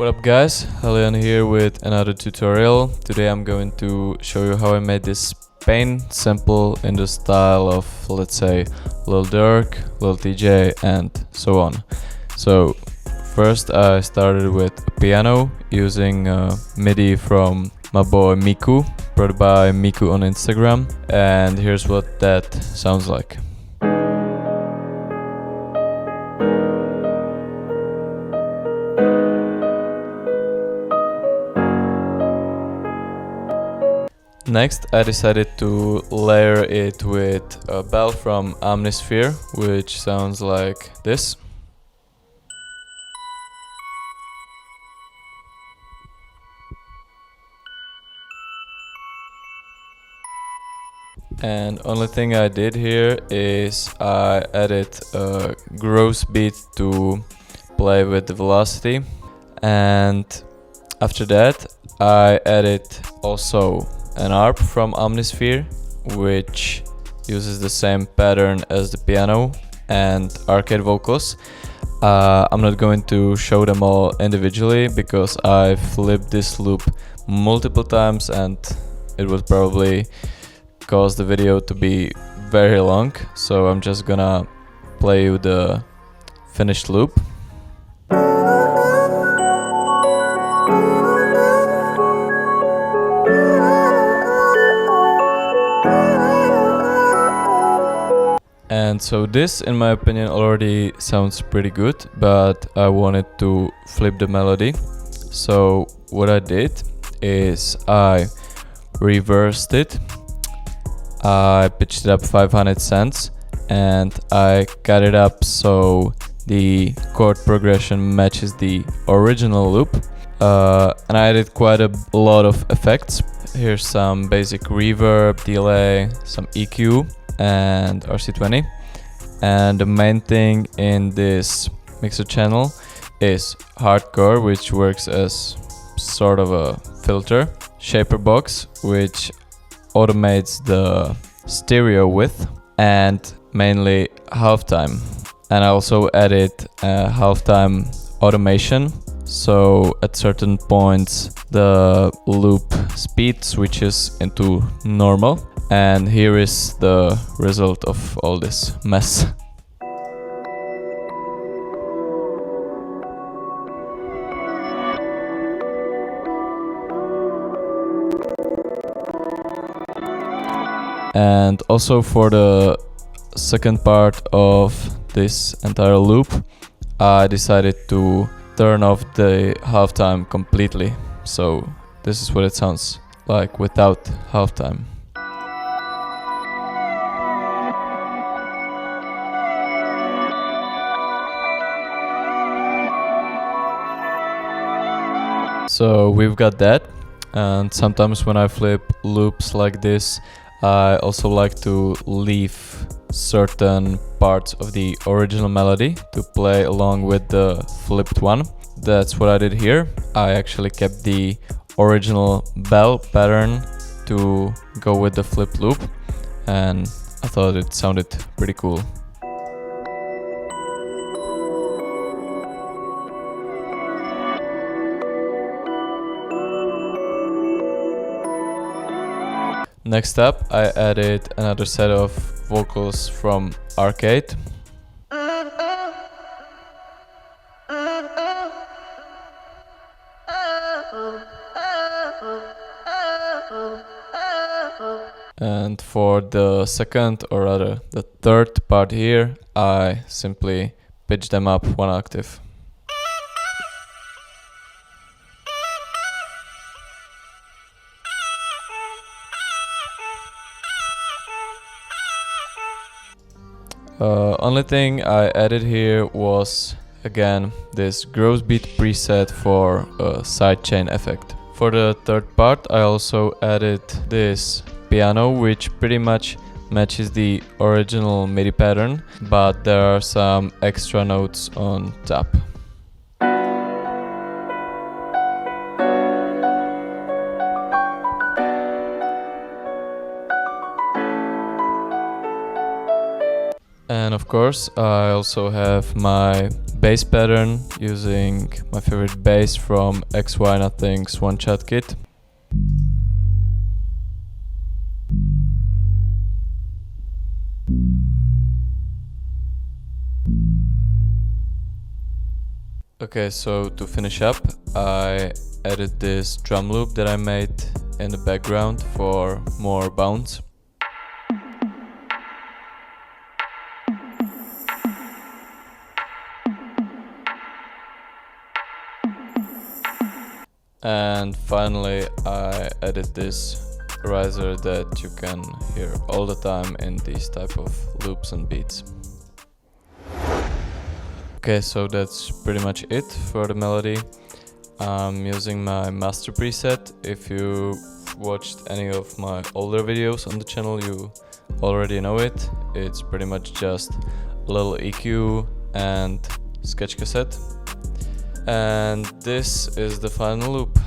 What up guys, Helion here with another tutorial. Today I'm going to show you how I made this pain sample in the style of, let's say, Lil Durk, Lil Tjay and so on. So first I started with a piano using MIDI from my boy Miku, brought by Miku on Instagram, and here's what that sounds like. Next, I decided to layer it with a bell from Omnisphere, which sounds like this. And only thing I did here is I added a gross beat to play with the velocity, and after that I added also an Arp from Omnisphere, which uses the same pattern as the piano, and Arp Vocals. I'm not going to show them all individually because I flipped this loop multiple times and it would probably cause the video to be very long, so I'm just gonna play you the finished loop. And so this, in my opinion, already sounds pretty good, but I wanted to flip the melody. So what I did is I reversed it, I pitched it up 500 cents, and I cut it up so the chord progression matches the original loop. And I added quite a lot of effects. Here's some basic reverb, delay, some EQ and RC20. And the main thing in this mixer channel is hardcore, which works as sort of a filter, shaper box, which automates the stereo width, and mainly halftime. And I also added halftime automation, so at certain points the loop speed switches into normal. And here is the result of all this mess. And also for the second part of this entire loop, I decided to turn off the halftime completely. So this is what it sounds like without halftime. So we've got that, and sometimes when I flip loops like this, I also like to leave certain parts of the original melody to play along with the flipped one. That's what I did here. I actually kept the original bell pattern to go with the flipped loop, and I thought it sounded pretty cool. Next up, I added another set of vocals from Arcade. And for the second, or rather the third part here, I simply pitched them up one octave. Only thing I added here was again this gross beat preset for a sidechain effect. For the third part I also added this piano, which pretty much matches the original MIDI pattern, but there are some extra notes on top. And of course I also have my bass pattern using my favorite bass from XY Nothing's One Shot Kit. Okay, so to finish up, I added this drum loop that I made in the background for more bounce. And finally, I added this riser that you can hear all the time in these type of loops and beats. Okay, so that's pretty much it for the melody. I'm using my master preset. If you watched any of my older videos on the channel, you already know it. It's pretty much just a little EQ and sketch cassette. And this is the final loop.